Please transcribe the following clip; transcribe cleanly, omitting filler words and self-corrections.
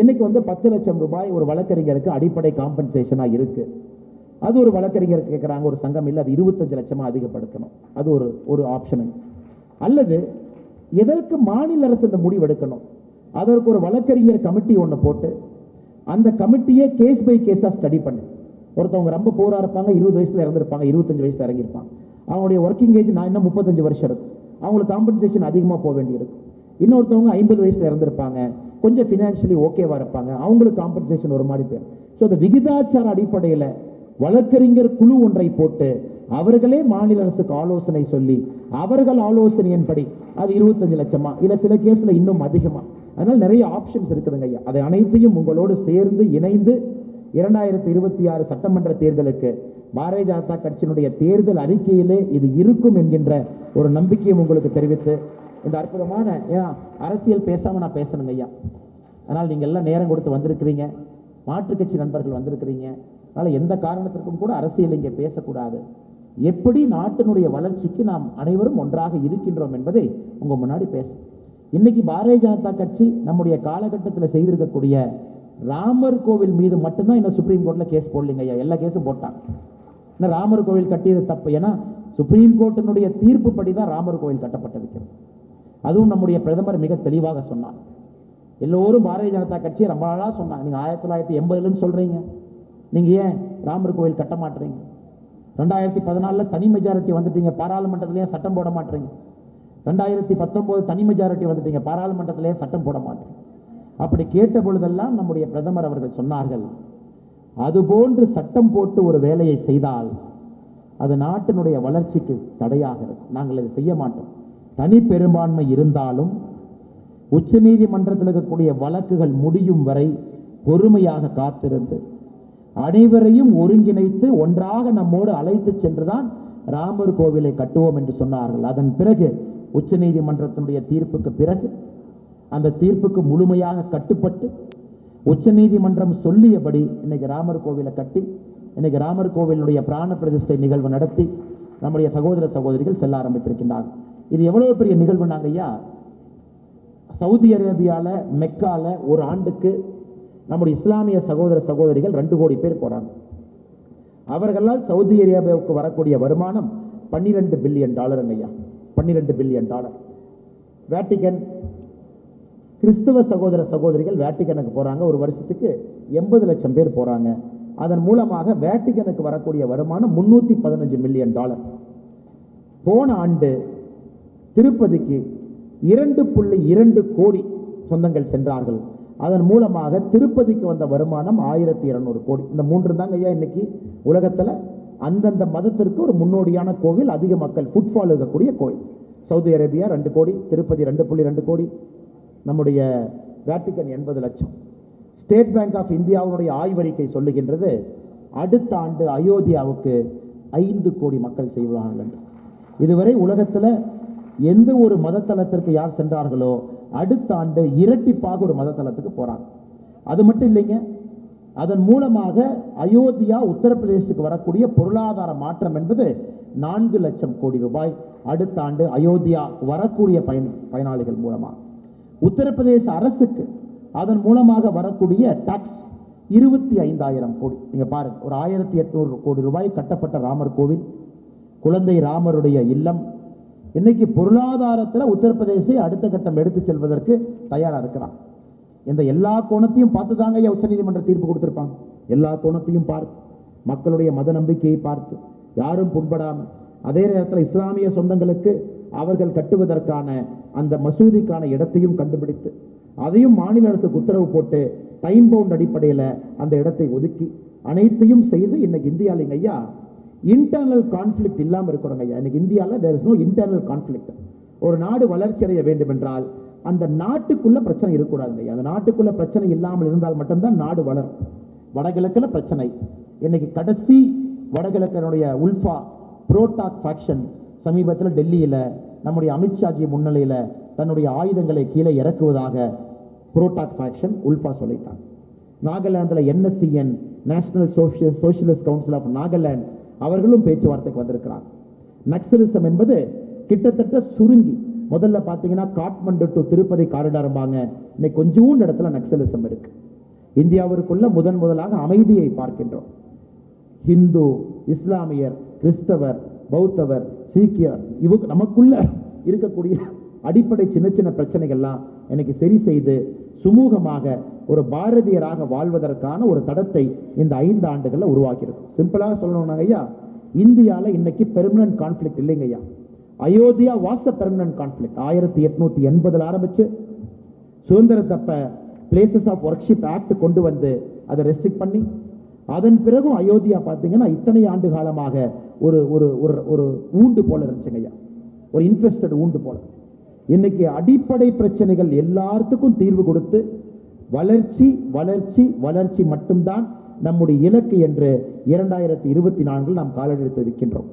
இன்னைக்கு வந்து 10 லட்சம் ரூபாய் ஒரு வழக்கறிஞருக்கு அடிப்படை காம்பன்சேஷனா இருக்கு. அது ஒரு வழக்கறிஞர் கேட்குறாங்க, ஒரு சங்கம் இல்லை, அது 25 லட்சமா அதிகப்படுத்தணும், அது ஒரு ஆப்ஷன். அல்லது எதற்கு மாநில அரசு இந்த முடிவு எடுக்கணும், அதற்கு ஒரு வழக்கறிஞர் கமிட்டி ஒன்று போட்டு அந்த கமிட்டியே கேஸ் பை கேஸாக ஸ்டடி பண்ணு. ஒருத்தவங்க ரொம்ப போரா இருப்பாங்க, 20 வயசுல இறந்துருப்பாங்க, 25 வயசுல இறங்கியிருப்பாங்க, அவங்களுடைய ஒர்க்கிங் ஏஜ் நான் இன்னும் 35 வருஷம் இருக்கும், அவங்களுக்கு காம்பன்சேஷன் அதிகமாக போக வேண்டியிருக்கும். இன்னொருத்தவங்க 50 வயசுல இறந்துருப்பாங்க, கொஞ்சம் ஃபினான்ஷியலி ஓகேவா இருப்பாங்க, அவங்களுக்கு காம்பன்சேஷன் ஒரு மாதிரி போயிடும். ஸோ அந்த விகிதாச்சார அடிப்படையில் வழக்கறிஞர் குழு ஒன்றை போட்டு அவர்களே மாநில அரசுக்கு ஆலோசனை சொல்லி அவர்கள் ஆலோசனையின்படி அது 25 லட்சமா, இல்லை சில கேஸில் இன்னும் அதிகமா. அதனால் நிறைய ஆப்ஷன்ஸ் இருக்குதுங்க ஐயா. அதை அனைத்தையும் உங்களோடு சேர்ந்து இணைந்து 2026 சட்டமன்ற தேர்தலுக்கு பாரதிய ஜனதா கட்சியினுடைய தேர்தல் அறிக்கையிலே இது இருக்கும் என்கின்ற ஒரு நம்பிக்கையும் உங்களுக்கு தெரிவித்து, இந்த அற்புதமான அரசியல் பேசாம நான் பேசணுங்க ஐயா. அதனால் நீங்கள் எல்லாம் நேரம் கொடுத்து வந்திருக்கிறீங்க, மாற்றுக் கட்சி நண்பர்கள் வந்திருக்கிறீங்க. அதனால் எந்த காரணத்திற்கும் கூட அரசியல் இங்கே பேசக்கூடாது. எப்படி நாட்டினுடைய வளர்ச்சிக்கு நாம் அனைவரும் ஒன்றாக இருக்கின்றோம் என்பதை உங்க முன்னாடி பேசும். இன்னைக்கு பாரதிய ஜனதா கட்சி நம்முடைய காலகட்டத்தில் செய்திருக்கக்கூடிய ராமர் கோவில் மீது மட்டும்தான் இன்னும் சுப்ரீம் கோர்ட்ல கேஸ் போடலைங்க ஐயா. எல்லா கேஸும் போட்டாங்க. இன்னும் ராமர் கோவில் கட்டியது தப்பு, ஏன்னா சுப்ரீம் கோர்ட்டினுடைய தீர்ப்பு படி தான் ராமர் கோவில் கட்டப்பட்டிருக்கிறது. அதுவும் நம்முடைய பிரதமர் மிக தெளிவாக சொன்னார். எல்லோரும் பாரதிய ஜனதா கட்சியை ரொம்ப நாளாக சொன்னாங்க, நீங்க 1980 சொல்றீங்க, நீங்க ஏன் ராமர் கோவில் கட்ட மாட்டீங்க? 2014 தனி மெஜாரிட்டி வந்துட்டீங்க, பாராளுமன்றத்திலேயே சட்டம் போட மாட்டீங்க. 2019 தனி மெஜாரிட்டி வந்துட்டீங்க, பாராளுமன்றத்திலேயே சட்டம் போட மாட்டீங்க. அப்படி கேட்ட பொழுதெல்லாம் நம்முடைய பிரதமர் அவர்கள் சொன்னார்கள், அதுபோன்று சட்டம் போட்டு ஒரு வேலையை செய்தால் அது நாட்டினுடைய வளர்ச்சிக்கு தடையாக இருக்கும், நாங்கள் அதை செய்ய மாட்டோம். தனி பெரும்பான்மை இருந்தாலும் உச்ச நீதிமன்றத்தில் இருக்கக்கூடிய வழக்குகள் முடியும் வரை பொறுமையாக காத்திருந்து அனைவரையும் ஒருங்கிணைத்து ஒன்றாக நம்மோடு அழைத்து சென்றுதான் ராமர் கோவிலை கட்டுவோம் என்று சொன்னார்கள். அதன் பிறகு உச்ச நீதிமன்றத்தினுடைய தீர்ப்புக்கு பிறகு அந்த தீர்ப்புக்கு முழுமையாக கட்டுப்பட்டு உச்ச நீதிமன்றம் சொல்லியபடி இன்னைக்கு ராமர் கோவிலை கட்டி இன்னைக்கு ராமர் கோவிலுடைய பிராண பிரதிஷ்டை நிகழ்வு நடத்தி நம்முடைய சகோதர சகோதரிகள் செல்ல ஆரம்பித்திருக்கின்றார்கள். இது எவ்வளவு பெரிய நிகழ்வு நாங்க ஐயா. சவுதி அரேபியால மெக்கால ஒரு ஆண்டுக்கு நம்முடைய இஸ்லாமிய சகோதர சகோதரிகள் 2 கோடி பேர் போறாங்க. அவர்களால் சவுதி அரேபியாவுக்கு வரக்கூடிய வருமானம் $12 பில்லியன் ஐயா, $12 பில்லியன். வேட்டிகன் கிறிஸ்தவ சகோதர சகோதரிகள் வேட்டிகனுக்கு போறாங்க, ஒரு வருஷத்துக்கு 80 லட்சம் பேர் போறாங்க. அதன் மூலமாக வேட்டிகனுக்கு வரக்கூடிய வருமானம் $315 மில்லியன். போன ஆண்டு திருப்பதிக்கு 2.2 கோடி சொந்தங்கள் சென்றார்கள். அதன் மூலமாக திருப்பதிக்கு வந்த வருமானம் 1200 கோடி. இந்த 3 தாங்க ஐயா இன்னைக்கு உலகத்தில் அந்தந்த மதத்திற்கு ஒரு முன்னோடியான கோவில், அதிக மக்கள் ஃபுட்ஃபால் இருக்கக்கூடிய கோவில். சவுதி அரேபியா 2 கோடி, திருப்பதி 2.2 கோடி, நம்முடைய வேட்டிகன் 80 லட்சம். ஸ்டேட் பேங்க் ஆஃப் இந்தியாவுடைய ஆய்வறிக்கை சொல்லுகின்றது, அடுத்த ஆண்டு அயோத்தியாவுக்கு 5 கோடி மக்கள் செய்வார்கள். இதுவரை உலகத்தில் எந்த ஒரு மதத்தலத்திற்கு யார் சென்றார்களோ அடுத்த ஆண்டு இரட்டிப்பாக ஒரு மதத்தலத்துக்கு போறாங்க. அது மட்டும் இல்லைங்க, அதன் மூலமாக அயோத்தியா உத்தரப்பிரதேசத்துக்கு வரக்கூடிய பொருளாதார மாற்றம் என்பது 4 லட்சம் கோடி ரூபாய் அடுத்த ஆண்டு அயோத்தியா வரக்கூடிய பயனாளிகள் மூலமாக. உத்தரப்பிரதேச அரசுக்கு அதன் மூலமாக வரக்கூடிய டாக்ஸ் 25,000 கோடி. நீங்க பாருங்க, ஒரு 1800 கோடி ரூபாய் கட்டப்பட்ட ராமர் கோவில், குழந்தை ராமருடைய இல்லம், இன்னைக்கு பொருளாதாரத்தில் உத்தரப்பிரதேசை அடுத்த கட்டம் எடுத்து செல்வதற்கு தயாரா இருக்கிறான். இந்த எல்லா கோணத்தையும் பார்த்து தாங்க உச்ச நீதிமன்ற தீர்ப்பு கொடுத்திருப்பாங்க. எல்லா கோணத்தையும் பார்த்து, மக்களுடைய மத நம்பிக்கையை பார்த்து, யாரும் புண்படாமல், அதே நேரத்தில் இஸ்லாமிய சொந்தங்களுக்கு அவர்கள் கட்டுவதற்கான அந்த மசூதிக்கான இடத்தையும் கண்டுபிடித்து அதையும் மாநில அரசுக்கு உத்தரவு போட்டு டைம் பவுண்ட் அடிப்படையில் அந்த இடத்தை ஒதுக்கி அனைத்தையும் செய்து இன்னைக்கு இந்தியாவில் ஐயா இன்டர்னல் கான்ஃபிளிக்ட் இல்லாமல் இருக்கிறோங்க ஐயா. இன்னைக்கு இந்தியாவில் there is no internal conflict. ஒரு நாடு வளர்ச்சி அடைய வேண்டும் என்றால் அந்த நாட்டுக்குள்ள பிரச்சனை இருக்கக்கூடாதுங்க. அந்த நாட்டுக்குள்ள பிரச்சனை இல்லாமல் இருந்தால் மட்டும்தான் நாடு வளரும். வடகிழக்கில் பிரச்சனை, இன்னைக்கு கடைசி வடகிழக்கினுடைய உல்ஃபா புரோடாக் ஃபேக்ஷன் சமீபத்தில் டெல்லியில் நம்முடைய அமித்ஷாஜி முன்னிலையில் தன்னுடைய ஆயுதங்களை கீழே இறக்குவதாக புரோடாக் ஃபேக்ஷன் உல்ஃபா சொல்லிட்டாங்க. நாகாலாந்தில் NSCN national socialist council of Nagaland அவர்களும் பேச்சுவார்த்தைக்கு வந்திருக்கிறாங்க. நக்சலிசம் என்பது கிட்டத்தட்ட சுருங்கி, முதல்ல பார்த்தீங்கன்னா காட்மண்டு டு திருப்பதி காரிடார்பாங்க, இன்னைக்கு கொஞ்சோண்டு இடத்துல நக்சலிசம் இருக்கு. இந்தியாவிற்குள்ள முதலாக அமைதியை பார்க்கின்றோம். ஹிந்து, இஸ்லாமியர், கிறிஸ்தவர், பௌத்தவர், சீக்கியர், இவங்க நமக்குள்ள இருக்கக்கூடிய அடிப்படை சின்ன சின்ன பிரச்சனைகள்லாம் எனக்கு சரி செய்து சுமூகமாக ஒரு பாரதியராக வாழ்வதற்கான ஒரு தடத்தை இந்த 5 ஆண்டுகளில் உருவாக்கிறது. சிம்பிளாக சொல்லணும்னா ஐயா, இந்தியாவில் இன்னைக்கு பெர்மனன்ட் கான்ஃபிளிக்ட் இல்லைங்க ஐயா. Ayodhya was a permanent conflict. 1880 ஆரம்பிச்சு சுதந்திரத்தப்ப பிளேசஸ் ஆஃப் ஒர்க்ஷிப் ஆக்ட் கொண்டு வந்து அதை ரெஸ்ட்ரிக்ட் பண்ணி, அதன் பிறகும் அயோத்தியா பார்த்தீங்கன்னா இத்தனை ஆண்டு காலமாக ஒரு ஒரு ஒரு ஊண்டு போல இருந்துச்சுங்க ஐயா, ஒரு இன்ஃபெஸ்டட் ஊண்டு போல. இன்னைக்கு அடிப்படை பிரச்சனைகள் எல்லாத்துக்கும் தீர்வு கொடுத்து வளர்ச்சி வளர்ச்சி வளர்ச்சி மட்டும்தான் நம்முடைய இலக்கு என்று 2024 நாம் காலெடுத்து வைக்கின்றோம்.